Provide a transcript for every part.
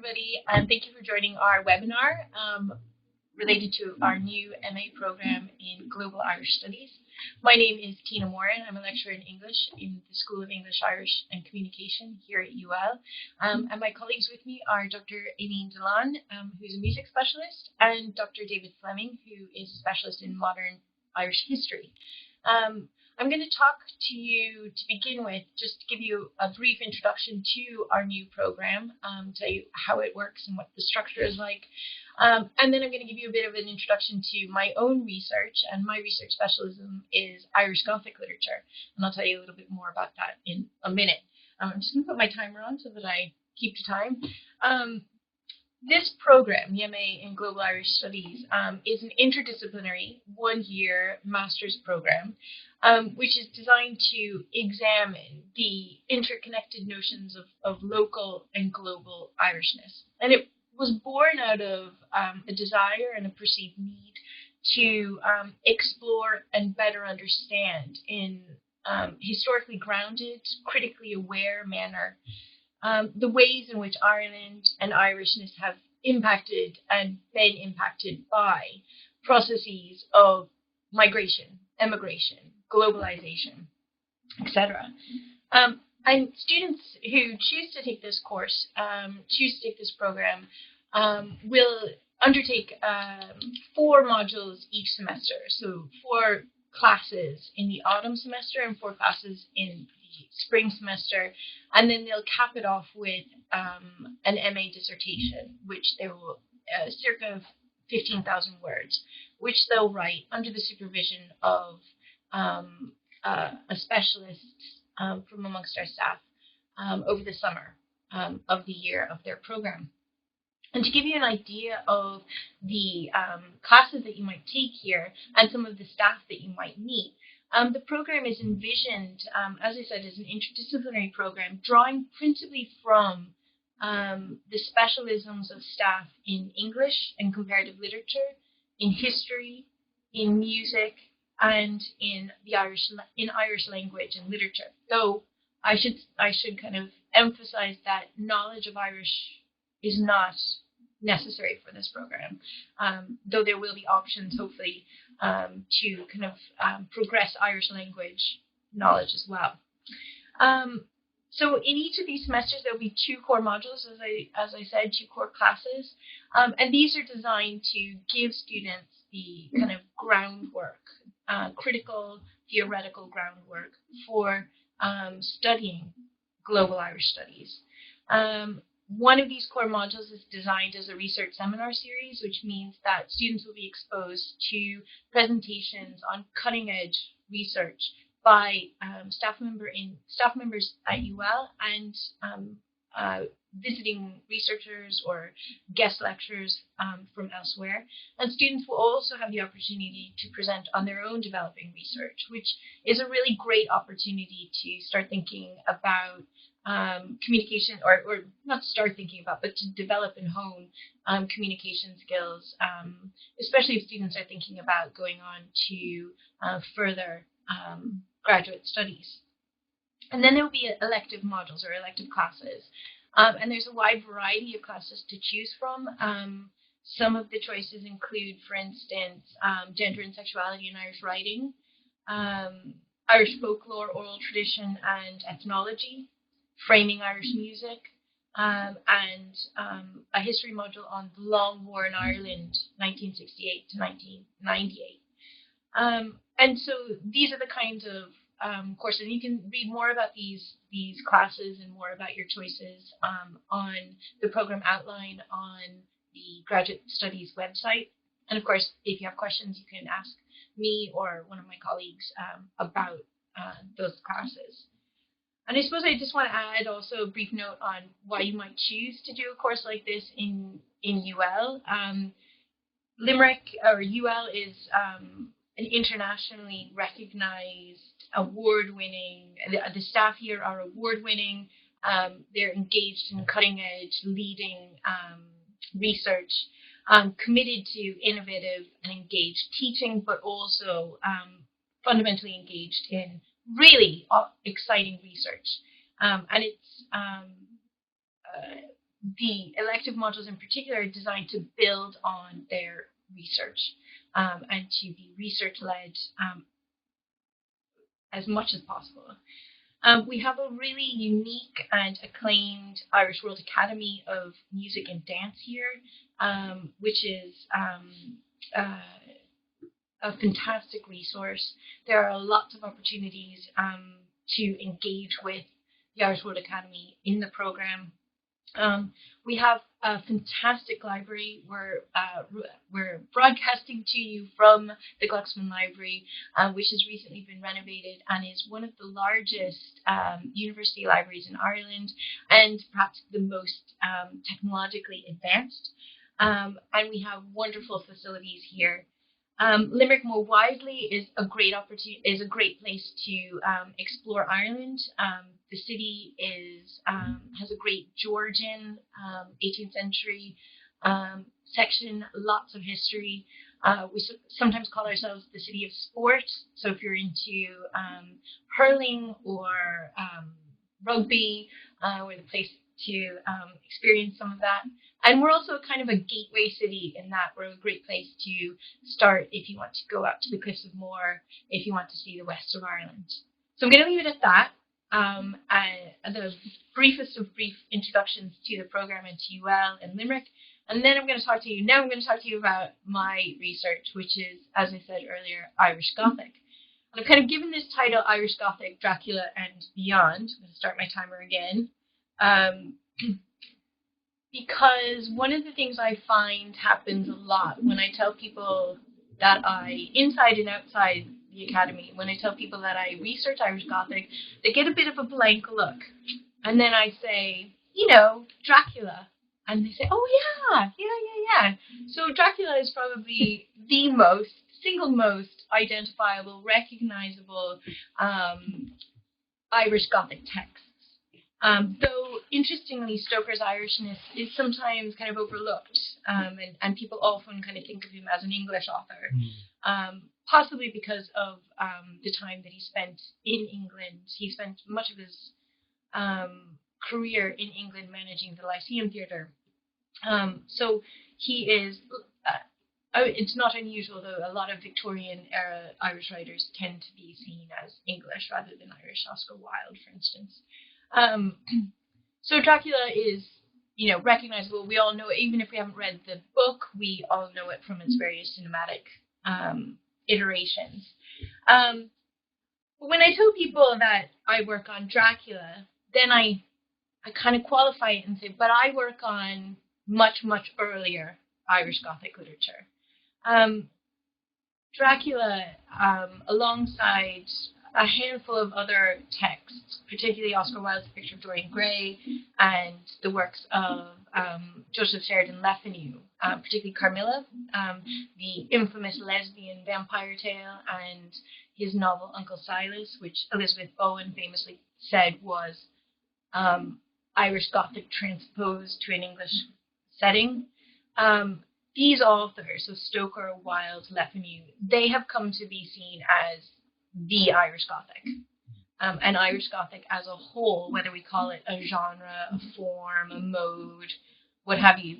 everybody, and thank you for joining our webinar related to our new MA program in Global Irish Studies. My name is Tina Morin. I'm a lecturer in English in the School of English, Irish and Communication here at UL. And my colleagues with me are Dr. Aileen Dillon, who's a music specialist, and Dr. David Fleming, who is a specialist in modern Irish history. I'm going to talk to you to begin with, just to give you a brief introduction to our new program, tell you how it works and what the structure is like. And then I'm going to give you a bit of an introduction to my own research, and my research specialism is Irish Gothic literature, and I'll tell you a little bit more about that in a minute. I'm just going to put my timer on so that I keep to time. This program, the MA in Global Irish Studies, is an interdisciplinary one-year master's program, which is designed to examine the interconnected notions of local and global Irishness. And it was born out of a desire and a perceived need to explore and better understand in historically grounded, critically aware manner the ways in which Ireland and Irishness have impacted and been impacted by processes of migration, emigration, globalization, etc. And students who choose to take this course, choose to take this program, will undertake 4 modules each semester. So 4 classes in the autumn semester and 4 classes in the spring semester. And then they'll cap it off with an MA dissertation, which they will, circa 15,000 words, which they'll write under the supervision of a specialist from amongst our staff over the summer of the year of their program. And to give you an idea of the classes that you might take here and some of the staff that you might meet, the program is envisioned, as I said, as an interdisciplinary program, drawing principally from the specialisms of staff in English and comparative literature, in history, in music, and in Irish language and literature. Though I should kind of emphasize that knowledge of Irish is not necessary for this program, though there will be options, hopefully, to kind of progress Irish language knowledge as well. So in each of these semesters, there'll be 2 core modules, as I said, 2 core classes, and these are designed to give students the kind of groundwork, critical theoretical groundwork for studying global Irish studies. One of these core modules is designed as a research seminar series, which means that students will be exposed to presentations on cutting-edge research by staff members at UL and visiting researchers or guest lecturers from elsewhere. And students will also have the opportunity to present on their own developing research, which is a really great opportunity to start thinking about communication, or not start thinking about, but to develop and hone communication skills, especially if students are thinking about going on to further graduate studies. And then there will be elective modules or elective classes. And there's a wide variety of classes to choose from. Some of the choices include, for instance, gender and sexuality in Irish writing, Irish folklore, oral tradition and ethnology, framing Irish music, and a history module on the Long War in Ireland, 1968 to 1998. And so these are the kinds of courses. You can read more about these classes and more about your choices on the program outline on the Graduate Studies website. And of course, if you have questions, you can ask me or one of my colleagues about those classes. And I suppose I just want to add also a brief note on why you might choose to do a course like this in UL. Limerick, or UL, is an internationally recognized, award-winning, the staff here are award-winning, they're engaged in cutting-edge, leading research, committed to innovative and engaged teaching, but also fundamentally engaged in really exciting research. And it's the elective modules in particular are designed to build on their research and to be research-led as much as possible. We have a really unique and acclaimed Irish World Academy of Music and Dance here, which is a fantastic resource. There are lots of opportunities to engage with the Irish World Academy in the program. We have a fantastic library. We're broadcasting to you from the Glucksman Library, which has recently been renovated and is one of the largest university libraries in Ireland and perhaps the most technologically advanced. And we have wonderful facilities here. Limerick more widely is a great opportunity, is a great place to explore Ireland. The city has a great Georgian 18th century section, lots of history. We sometimes call ourselves the city of sport. So if you're into hurling or rugby, we're the place to experience some of that. And we're also kind of a gateway city in that we're a great place to start if you want to go out to the Cliffs of Moher, if you want to see the west of Ireland. So I'm going to leave it at that. The briefest of brief introductions to the program and to UL and Limerick. And then I'm going to talk to you about my research, which is, as I said earlier, Irish Gothic. And I've kind of given this title Irish Gothic, Dracula and Beyond. I'm going to start my timer again. Because one of the things I find happens a lot when I tell people that inside and outside the academy, when I tell people that I research Irish Gothic, they get a bit of a blank look. And then I say, Dracula. And they say, oh yeah. So Dracula is probably the single most identifiable, recognizable Irish Gothic text. Though, interestingly, Stoker's Irishness is sometimes kind of overlooked, and people often kind of think of him as an English author, possibly because of the time that he spent in England. He spent much of his career in England managing the Lyceum Theatre. So he is, it's not unusual, though, a lot of Victorian-era Irish writers tend to be seen as English rather than Irish. Oscar Wilde, for instance. So Dracula is, recognizable. We all know it. Even if we haven't read the book, we all know it from its various cinematic iterations. But when I tell people that I work on Dracula, then I kind of qualify it and say, but I work on much, much earlier Irish Gothic literature. Dracula, alongside a handful of other texts, particularly Oscar Wilde's Picture of Dorian Gray and the works of Joseph Sheridan Le Fanu, particularly Carmilla, the infamous lesbian vampire tale, and his novel Uncle Silas, which Elizabeth Bowen famously said was Irish Gothic transposed to an English setting. These authors, so Stoker, Wilde, Le Fanu, they have come to be seen as the Irish Gothic. And Irish Gothic as a whole, whether we call it a genre, a form, a mode, what have you,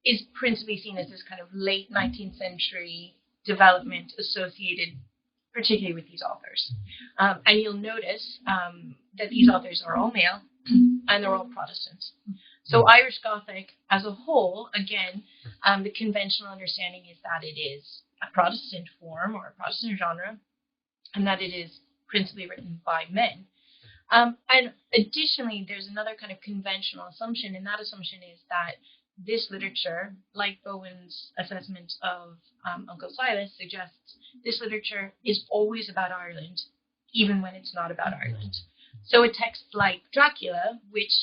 is principally seen as this kind of late 19th century development associated particularly with these authors. And you'll notice that these authors are all male and they're all Protestants. So Irish Gothic as a whole, again, the conventional understanding is that it is a Protestant form or a Protestant genre, and that it is principally written by men. And additionally, there's another kind of conventional assumption, and that assumption is that this literature, like Bowen's assessment of Uncle Silas, suggests this literature is always about Ireland, even when it's not about Ireland. So a text like Dracula, which,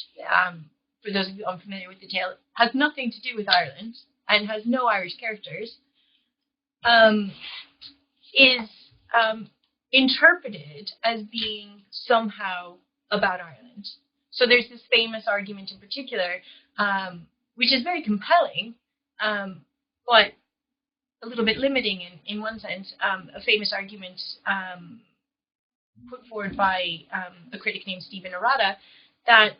for those of you unfamiliar with the tale, has nothing to do with Ireland and has no Irish characters, is interpreted as being somehow about Ireland. So there's this famous argument in particular, which is very compelling, but a little bit limiting in one sense, a famous argument put forward by a critic named Stephen Arata, that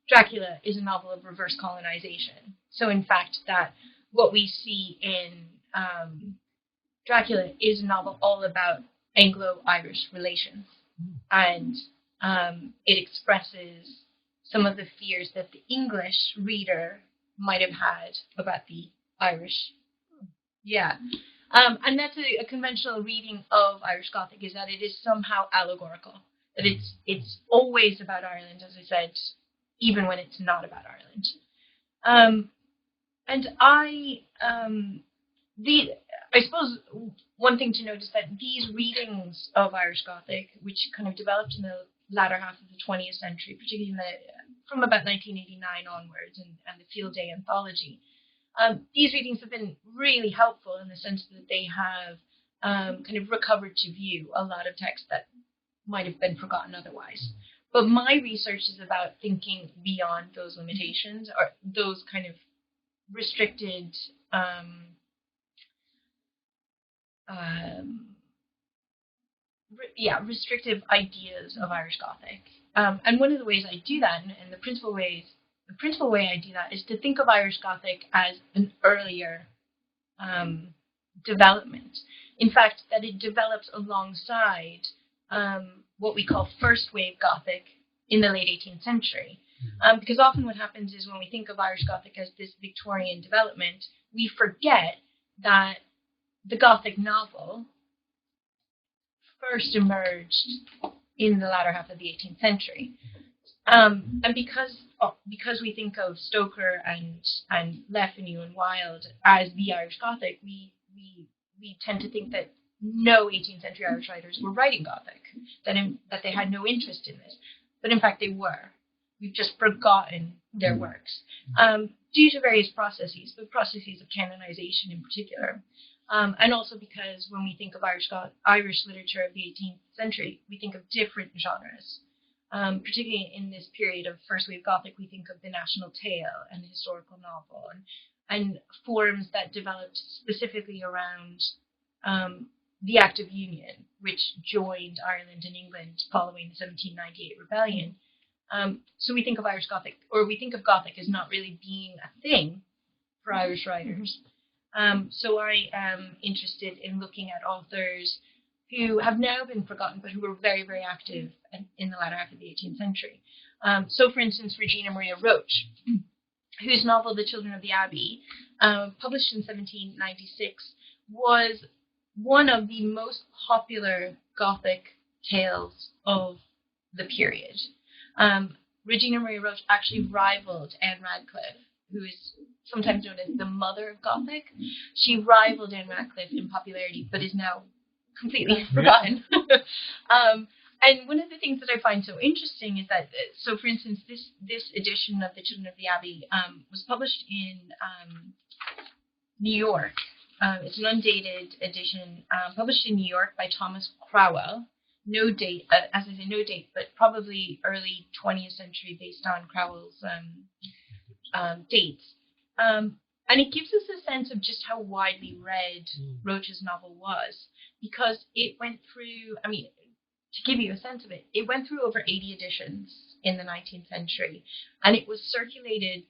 Dracula is a novel of reverse colonization. So in fact, that what we see in Dracula is a novel all about Anglo-Irish relations, and it expresses some of the fears that the English reader might have had about the Irish. Yeah. And that's a conventional reading of Irish Gothic, is that it is somehow allegorical, that it's always about Ireland, as I said, even when it's not about Ireland. And I suppose one thing to note is that these readings of Irish Gothic, which kind of developed in the latter half of the 20th century, particularly from about 1989 onwards, and the Field Day anthology, these readings have been really helpful in the sense that they have kind of recovered to view a lot of text that might have been forgotten otherwise. But my research is about thinking beyond those limitations, or those kind of restricted restrictive ideas of Irish Gothic. And one of the ways I do that, and the principal way I do that, is to think of Irish Gothic as an earlier development. In fact, that it develops alongside what we call first wave Gothic in the late 18th century. Because often what happens is when we think of Irish Gothic as this Victorian development, we forget that the Gothic novel first emerged in the latter half of the 18th century. And because we think of Stoker and Le Fanu and Wilde as the Irish Gothic, we tend to think that no 18th century Irish writers were writing Gothic, that they had no interest in this. But in fact they were. We've just forgotten their works due to various processes, the processes of canonization in particular. And also because when we think of Irish literature of the 18th century, we think of different genres. Particularly in this period of First Wave Gothic, we think of the national tale and the historical novel, and forms that developed specifically around the Act of Union, which joined Ireland and England following the 1798 rebellion. So we think of Irish Gothic, or we think of Gothic as not really being a thing for Irish writers. So I am interested in looking at authors who have now been forgotten, but who were very, very active in the latter half of the 18th century. So, for instance, Regina Maria Roche, whose novel *The Children of the Abbey*, published in 1796, was one of the most popular Gothic tales of the period. Regina Maria Roche actually rivaled Anne Radcliffe, who is sometimes known as the mother of Gothic. She rivaled Anne Radcliffe in popularity, but is now completely forgotten. And one of the things that I find so interesting is that, so for instance, this edition of *The Children of the Abbey* was published in New York. It's an undated edition, published in New York by Thomas Crowell. No date, as I say, no date, but probably early 20th century based on Crowell's dates. And it gives us a sense of just how widely read Roche's novel was, because it went through, I mean, to give you a sense of it, it went through over 80 editions in the 19th century, and it was circulated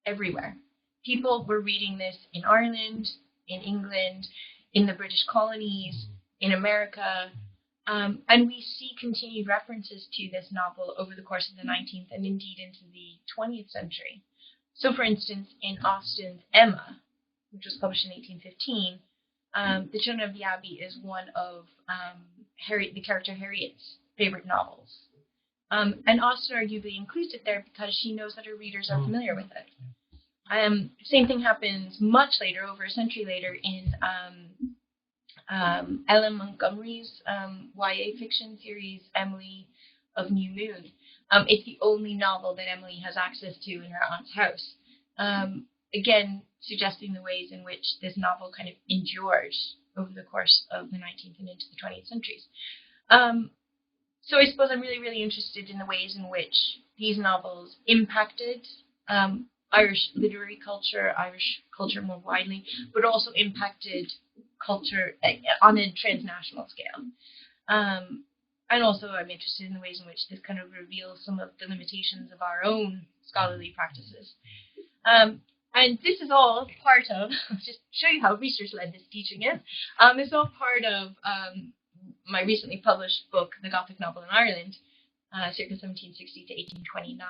everywhere. People were reading this in Ireland, in England, in the British colonies, in America, and we see continued references to this novel over the course of the 19th and indeed into the 20th century. So, for instance, in Austen's *Emma*, which was published in 1815, *The Children of the Abbey* is one of the character Harriet's favorite novels. And Austen arguably includes it there because she knows that her readers are familiar with it. Same thing happens much later, over a century later, in Ellen Montgomery's YA fiction series, *Emily of New Moon*. It's the only novel that Emily has access to in her aunt's house. Again, suggesting the ways in which this novel kind of endured over the course of the 19th and into the 20th centuries. So I suppose I'm really, really interested in the ways in which these novels impacted Irish literary culture, Irish culture more widely, but also impacted culture on a transnational scale. And also I'm interested in the ways in which this kind of reveals some of the limitations of our own scholarly practices. And this is all part of, just show you how research-led this teaching is, this is all part of my recently published book, The Gothic Novel in Ireland, circa 1760 to 1829.